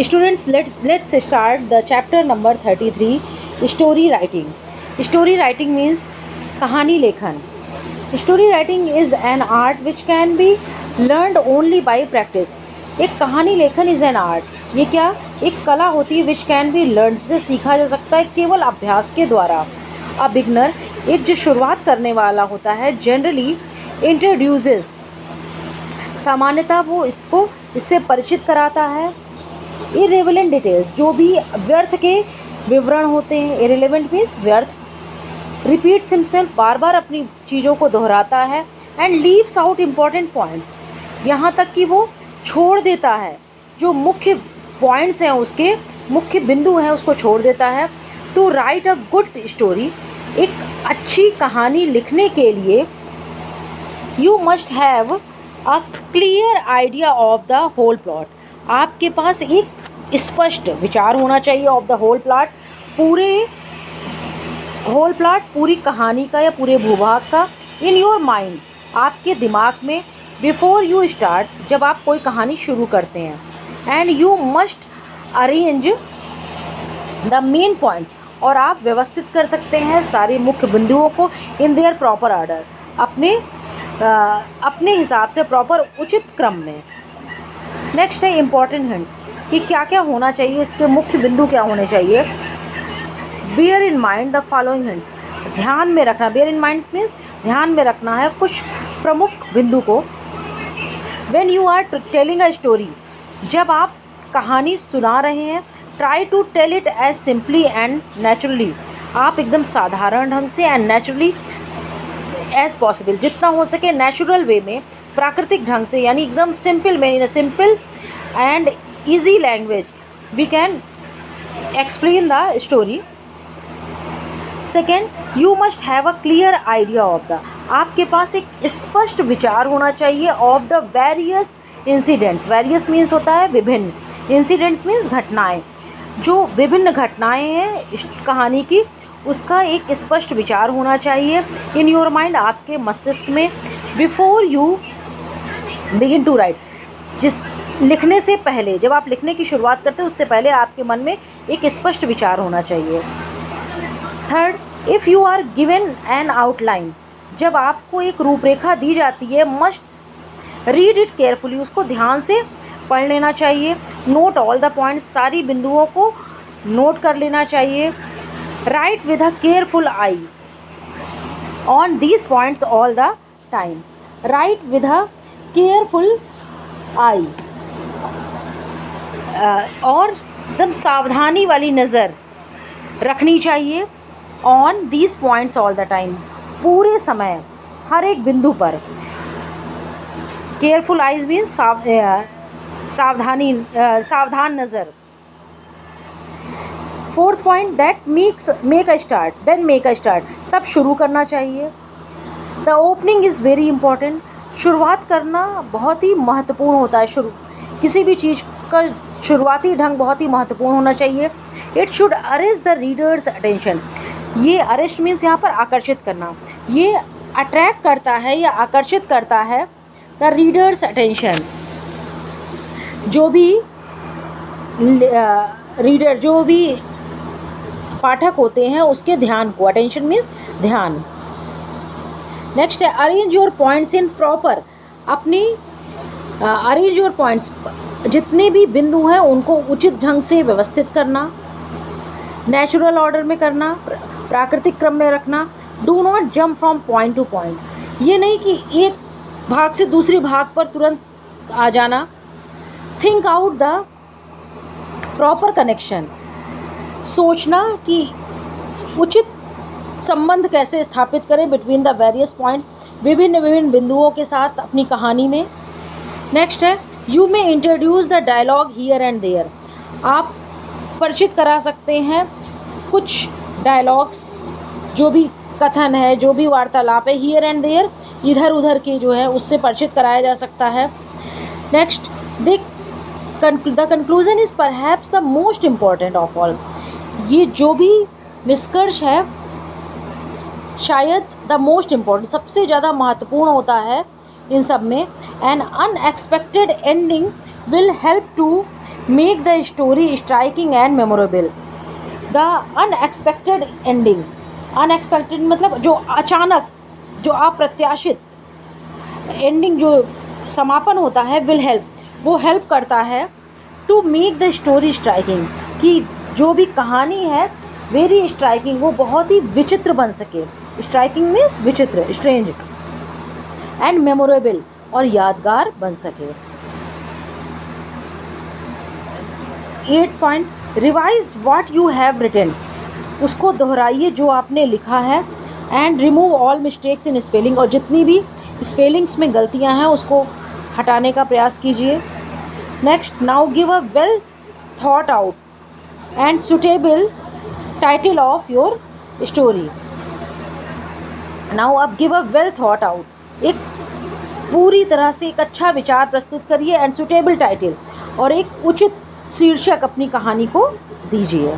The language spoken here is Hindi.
Students, let's start the chapter number 33, story writing. Story writing means कहानी लेखन. Story writing is an art which can be learned only by practice. एक कहानी लेखन is an art. ये क्या एक कला होती है which can be learned, जिसे सीखा जा सकता है केवल अभ्यास के द्वारा. A beginner, एक जो शुरुआत करने वाला होता है, generally introduces, सामान्यतः वो इससे परिचित कराता है. irrelevant डिटेल्स, जो भी व्यर्थ के विवरण होते हैं. irrelevant मीन्स व्यर्थ. repeats himself, बार बार अपनी चीज़ों को दोहराता है. and leaves out important points, यहाँ तक कि वो छोड़ देता है जो मुख्य पॉइंट्स हैं, उसके मुख्य बिंदु हैं, उसको छोड़ देता है. to write a good story, एक अच्छी कहानी लिखने के लिए you must have a clear idea of the whole plot, आपके पास एक स्पष्ट विचार होना चाहिए of the whole plot, whole plot, पूरी कहानी का या पूरे भूभाग का. इन योर माइंड, आपके दिमाग में. बिफोर यू स्टार्ट, जब आप कोई कहानी शुरू करते हैं. And you must arrange the main points, और आप व्यवस्थित कर सकते हैं सारे मुख्य बिंदुओं को इन देयर प्रॉपर ऑर्डर, अपने हिसाब से प्रॉपर उचित क्रम में. नेक्स्ट है इम्पॉर्टेंट हिंट्स, कि क्या क्या होना चाहिए, इसके मुख्य बिंदु क्या होने चाहिए. Bear in mind the following hints, ध्यान में रखना. बेयर इन माइंड मीन्स ध्यान में रखना है कुछ प्रमुख बिंदु को. When you are telling a story, जब आप कहानी सुना रहे हैं, try to tell it as simply and naturally, आप एकदम साधारण ढंग से एंड नेचुरली एज पॉसिबल, जितना हो सके नेचुरल वे में, प्राकृतिक ढंग से, यानी एकदम सिंपल में, in a simple and easy language we can explain the story. Second, you must have a clear idea of the, आपके पास एक स्पष्ट विचार होना चाहिए of the various incidents. Various means होता है विभिन्न, इंसिडेंट्स मीन्स घटनाएं, जो विभिन्न घटनाएं हैं इस कहानी की, उसका एक स्पष्ट विचार होना चाहिए इन योर माइंड, आपके मस्तिष्क में. Before you begin to write, जिस लिखने से पहले, जब आप लिखने की शुरुआत करते हैं उससे पहले आपके मन में एक स्पष्ट विचार होना चाहिए. Third, if you are given an outline, जब आपको एक रूपरेखा दी जाती है, मस्ट रीड इट केयरफुली, उसको ध्यान से पढ़ लेना चाहिए. नोट ऑल द पॉइंट्स, सारी बिंदुओं को नोट कर लेना चाहिए. Right with a careful I on these points all the time. Right with a careful I, और एकदम सावधानी वाली नज़र रखनी चाहिए on these points all the time, पूरे समय हर एक बिंदु पर. केयरफुल आइज मीन्स सावधान नज़र. Fourth point, that make a start, then make a start, तब शुरू करना चाहिए. The opening is very important, शुरुआत करना बहुत ही महत्वपूर्ण होता है. किसी भी चीज़ का शुरुआती ढंग बहुत ही महत्वपूर्ण होना चाहिए. It should arrest the readers attention, ये अरेस्ट मीन्स यहाँ पर आकर्षित करना, ये अट्रैक्ट करता है या आकर्षित करता है द रीडर्स अटेंशन, जो भी रीडर, जो भी पाठक होते हैं उसके ध्यान को. अटेंशन मीन्स ध्यान. नेक्स्ट है arrange your points in proper, अपनी अरेंज योर पॉइंट्स, जितने भी बिंदु हैं उनको उचित ढंग से व्यवस्थित करना, नेचुरल ऑर्डर में करना, प्राकृतिक क्रम में रखना. Do not jump from point two point, ये नहीं कि एक भाग से दूसरे भाग पर तुरंत आ जाना. Think out the proper connection, सोचना कि उचित संबंध कैसे स्थापित करें बिटवीन द वेरियस पॉइंट्स, विभिन्न बिंदुओं के साथ अपनी कहानी में. नेक्स्ट है you may introduce the dialogue here and there, आप परिचित करा सकते हैं कुछ डायलॉग्स, जो भी कथन है, जो भी वार्तालाप है, हियर एंड देयर, इधर उधर के जो है उससे परिचित कराया जा सकता है. Next, the conclusion is perhaps the most important of all, ये जो भी निष्कर्ष है शायद द मोस्ट इम्पॉर्टेंट, सबसे ज़्यादा महत्वपूर्ण होता है. इन सब में। An unexpected ending will help to make the story striking and memorable. The unexpected ending, unexpected मतलब जो अचानक, जो अप्रत्याशित एंडिंग, जो समापन होता है, विल हेल्प, वो हेल्प करता है to make the story striking, कि जो भी कहानी है वेरी स्ट्राइकिंग, वो बहुत ही विचित्र बन सके। स्ट्राइकिंग मीन्स विचित्र, स्ट्रेंज, एंड मेमोरेबल, और यादगार बन सके। 8 point, revise what you have written, उसको दोहराइए जो आपने लिखा है। And remove all mistakes in spelling, और जितनी भी स्पेलिंग्स में गलतियां हैं उसको हटाने का प्रयास कीजिए। Next, now give a well thought out and suitable title of your story. Now अब give a well thought out, एक पूरी तरह से एक अच्छा विचार प्रस्तुत करिए, एंड सुटेबल टाइटल, और एक उचित शीर्षक अपनी कहानी को दीजिए।